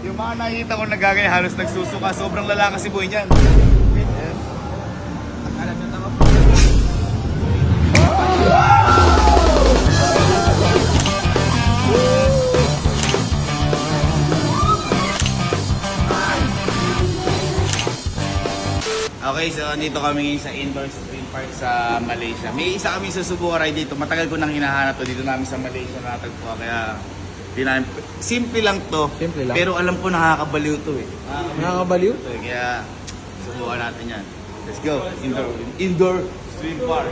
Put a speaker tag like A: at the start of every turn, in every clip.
A: Yung mga nakikita ko nagagaya halos nagsusuka. Sobrang lala kasi boy niyan. Okay, so dito kami sa indoor stream park sa Malaysia. May isa kami susubukan ride dito. Matagal ko nang hinahanap to dito namin sa Malaysia natagpo. Kaya simple lang to.
B: Simple lang.
A: Pero alam ko nakakabaliw to eh.
B: Nakakabaliw?
A: Kaya subukan natin yan. Let's go. Indoor stream park.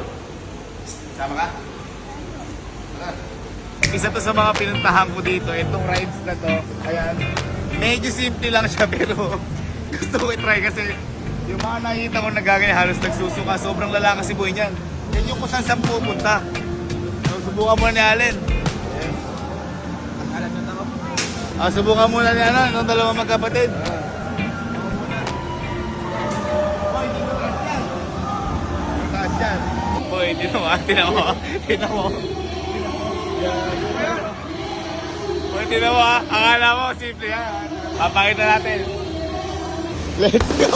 A: Tama ka? Isa to sa mga pinuntahan ko dito. Itong rides na to. Ayan. Medyo simple lang siya pero gusto ko i-try kasi yung mga nakikita ko nagagaya halos nagsusuka. Sobrang lala kasi boy niyan. Yan yung kung saan pupunta. So, subukan muna ni Allen. Subukan muna ni ng dalawang magkapatid. Taas yan. Boy, tinan mo. Boy, tinan mo ha. Akala mo, simple yan. Papakita natin. Let's go!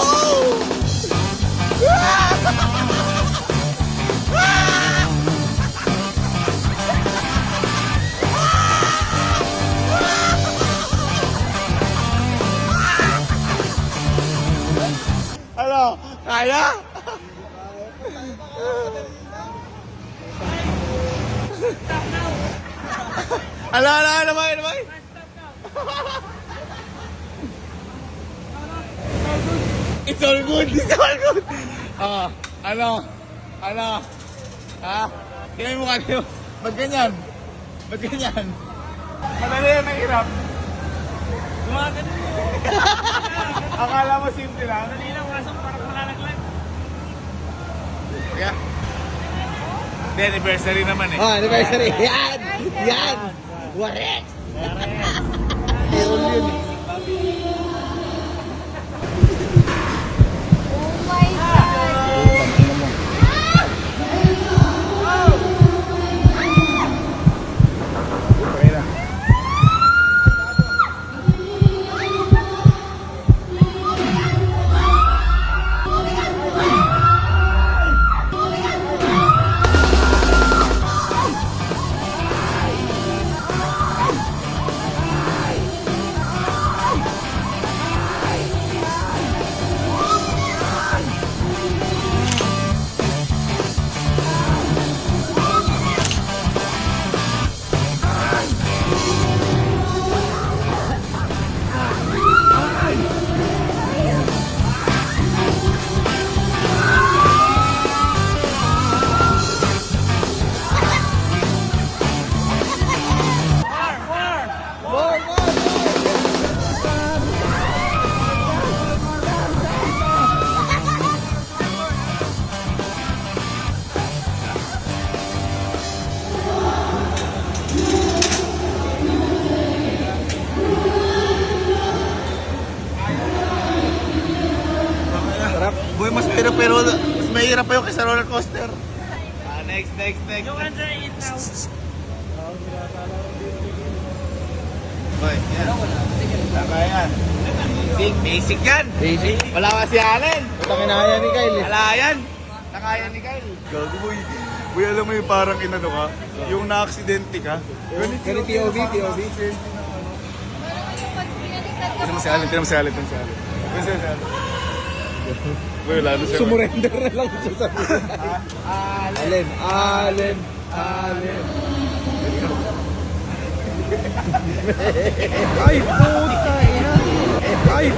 A: Ano? Kaya? Ano ba? It's all good. Ano? Ha? Tingnan mo kanyo. Ba't ganyan? Madali yan, mahirap. Gumagano mo. Akala mo simple lang. Madali lang, kaso parang malalaglag. Yeah. Hindi, anniversary naman eh.
B: Anniversary. Yan! Warek!
C: Oh my God!
A: Boy, mas mahirap pa yung kaysa roller coaster. Next.
C: Yung under it now.
A: Boy, yan. Tama yan. Basic yan.
B: Basic.
A: Wala ka si Allen.
B: Ito kinaya ni Kyle eh.
A: Wala yan. Nakaya ni Kyle. Gago boy. Boy, alam mo yung parang inano ka? Yung na-aksidente ka?
B: Ganun POV.
A: Tignan mo si Allen. Boy, lalo siya.
B: Sumurrender na lang siya sa Allen. Ay, puta ina! Ay,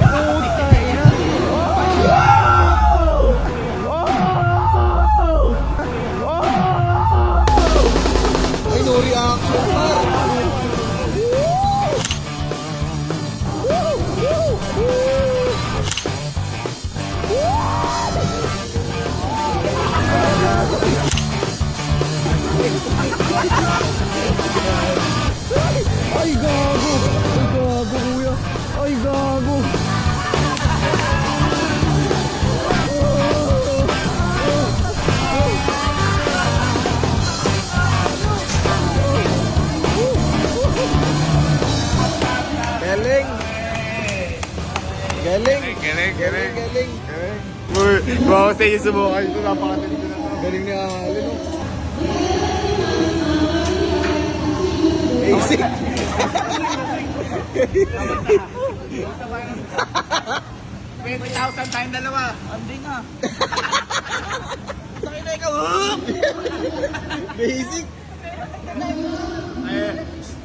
B: no reaction, par! Ay, gago! Kuya! Ay, gago! Galing! Galing.
A: Galing, galing.
B: Galing.
A: Uy, bawa sa inyo subukan ito. Napakatindi na to.
B: Galing ni Allen. Oh. Basic.
A: 20,000 time dalawa. Hindi nga. Takin na ikaw.
B: Basic.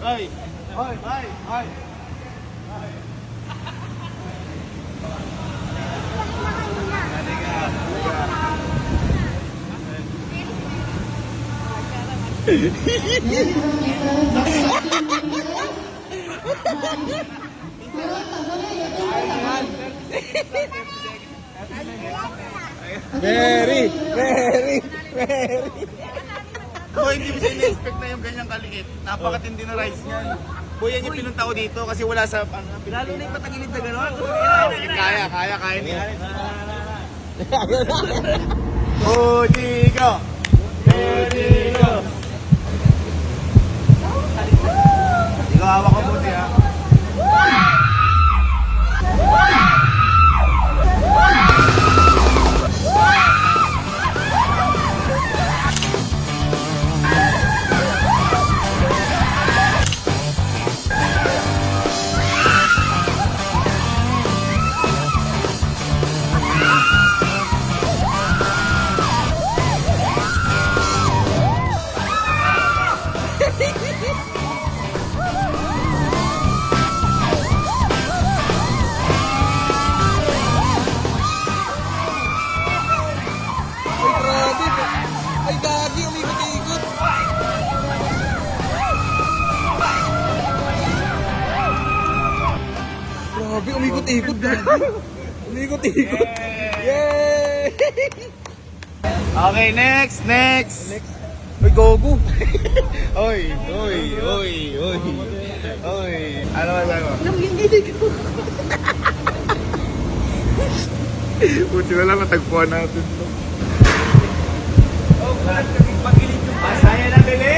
A: Ay. Ay. Ay. Ay.
B: Very, very, very.
A: Boy, hindi mo siya in-expect na yung ganyang kaliit. Napakatindi na rides niyan. Boy, yan yung pinunta ko dito kasi wala sa... Lalo na yung patagilid na gano'n. Kaya niya. Ujigo! Ujigo! Ikaw hawak ko buti ha.
B: Ay, grabe. Ay, gagi. Umikot-ikot. Grabe, umikot-ikot. Gagi. Umikot-ikot. Yay!
A: Okay, next!
B: Next. Ay, gogo.
A: Oy! Ano ba sabi mo? Buti na lang natagpuan natin to. Masaya na bili!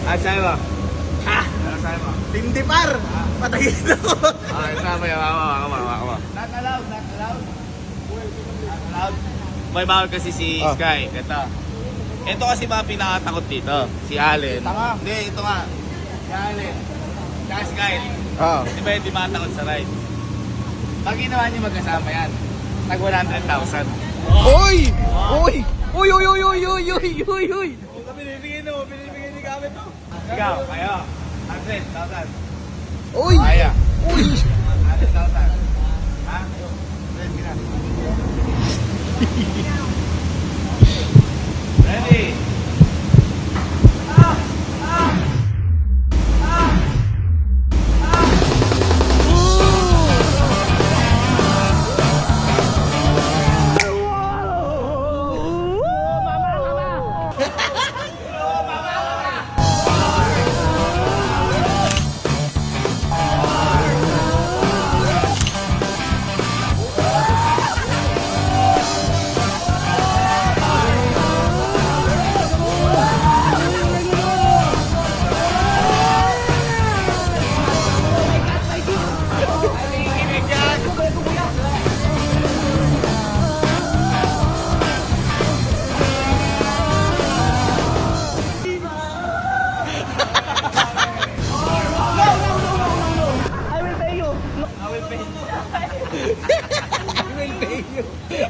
A: Ano sabi mo? Ano sabi mo?
B: Tindi par. Patagin ako.
A: Ah, ito ba yung waka. Not allowed. Not allowed. May bawal kasi si
B: Ah.
A: Sky. Ito kasi ba pinakatakot dito? Si Allen.
B: Tanga.
A: Hindi, ito nga. Si Allen. Saka si Kyle.
B: Ah.
A: Di ba yung di matakot sa ride? Pag ginawa niyo magkasama yan, tag 100,000.
B: Oy! Oy! Uy, uy, uy, uy, uy, uy, uy, uy!
A: Binibigyan ni Kami to. Ikaw, kayo. 100,000.
B: Uy!
A: Kaya.
B: Uy!
A: 100,000. Ha? Ready?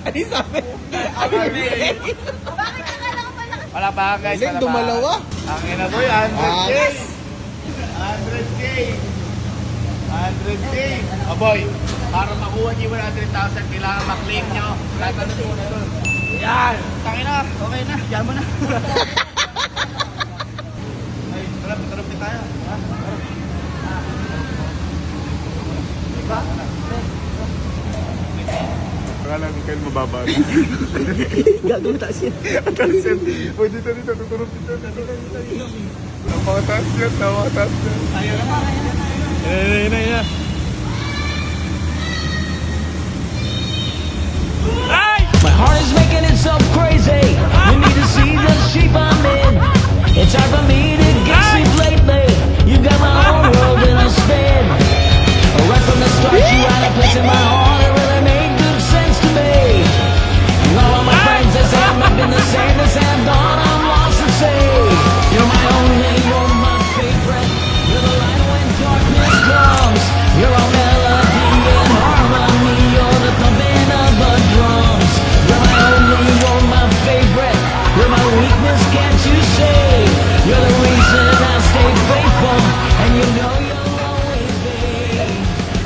B: Ano sabi?
C: Bakit akala
A: Wala pa guys.
B: Galing, dumalawa.
A: Ang ina boy, 100K. 100K. 100K. Oh boy, para makuha niyo 100,000, kailangan maklaim nyo. Tatanong mo na doon. Yan. Tangina, okay na. Yan mo na. Ay, tarap din tayo. Ha? Diba? Akala ko kayo mababa.
B: Gagawin taas yan.
A: Taas yan. Uy, dito, tutulog dito. Napakataas yan, napakataas yan. Ayaw na pa. Ayun.
D: My heart is making itself crazy. You need to see the shape I'm in. It's hard for me to get sleep lately. You got my whole world in a spin. Right from the start, you had a place in my heart. It really made good sense to me. All of my friends, they say I'm not been the same. They say I'm gone, I'm lost at sea. You're my only, you're my favorite. You're the light when darkness comes. You're all melody and harmony. You're the thumping of the drums. You're my only, you're my favorite. You're my weakness, can't you see? You're the reason I stay faithful, and you know you'll always be.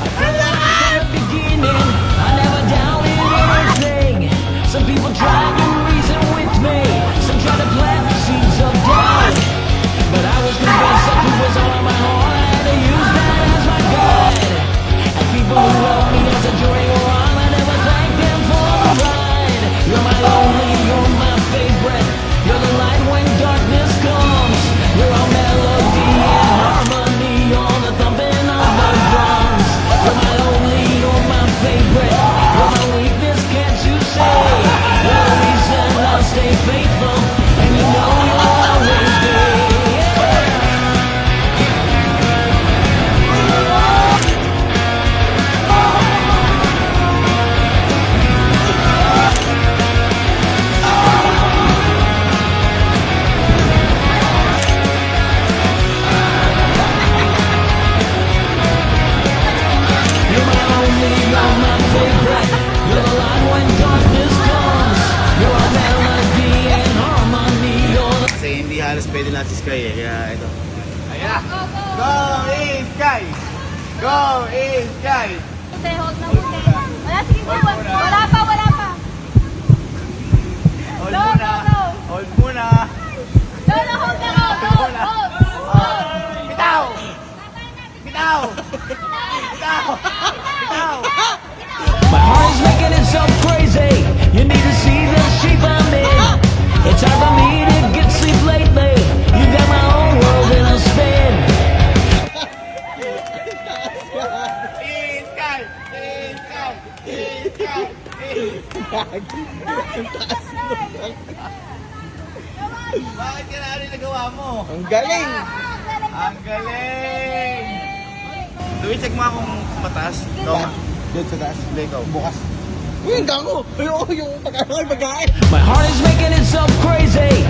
D: I feel like from the beginning, I never doubted anything. Some people try to reason with me, some try to plant the seeds of doubt. But I was convinced that who was all in my heart, I had to use that as my guide. And people who love me as a journey go on, I never thank them for the ride. You're my only, you're my favorite. You're the light when darkness comes. You're all melody and harmony. You're the thumping of the drums. You're my only, you're my favorite. You're my weakness, can't you say? You're the reason I'll stay faithful, and you know you'll always be. You're my only, you're my favorite. You're the light when darkness comes. You're a melody and harmony. You're the
A: Kasi hindi halos pwede natin si Sky eh, kaya ito. Ayan na! Go in Sky! Go in Sky!
C: Puti, hold na puti. Wala, sige po. Wala pa.
A: Hold
C: No,
A: muna!
C: no, no.
A: Hold muna!
C: No, hold na, hold.
A: Bitaw! Bitaw! Bitaw! Bitaw!
D: My heart is making itself crazy. You need to see the shape I'm in. It's hard for me to get sleep lately. You got my whole world in a spin.
A: In Sky! In Sky! In Sky! In Bakit ka na ano yung nagawa mo?
B: Ang galing.
A: Ang galing! Louie, check mo akong mataas. Ikaw nga.
B: Doon sa taas.
A: Hindi, ikaw.
B: Bukas. Uy, ang gago. Ay, oo, yung pagkain.
D: My heart is making itself crazy.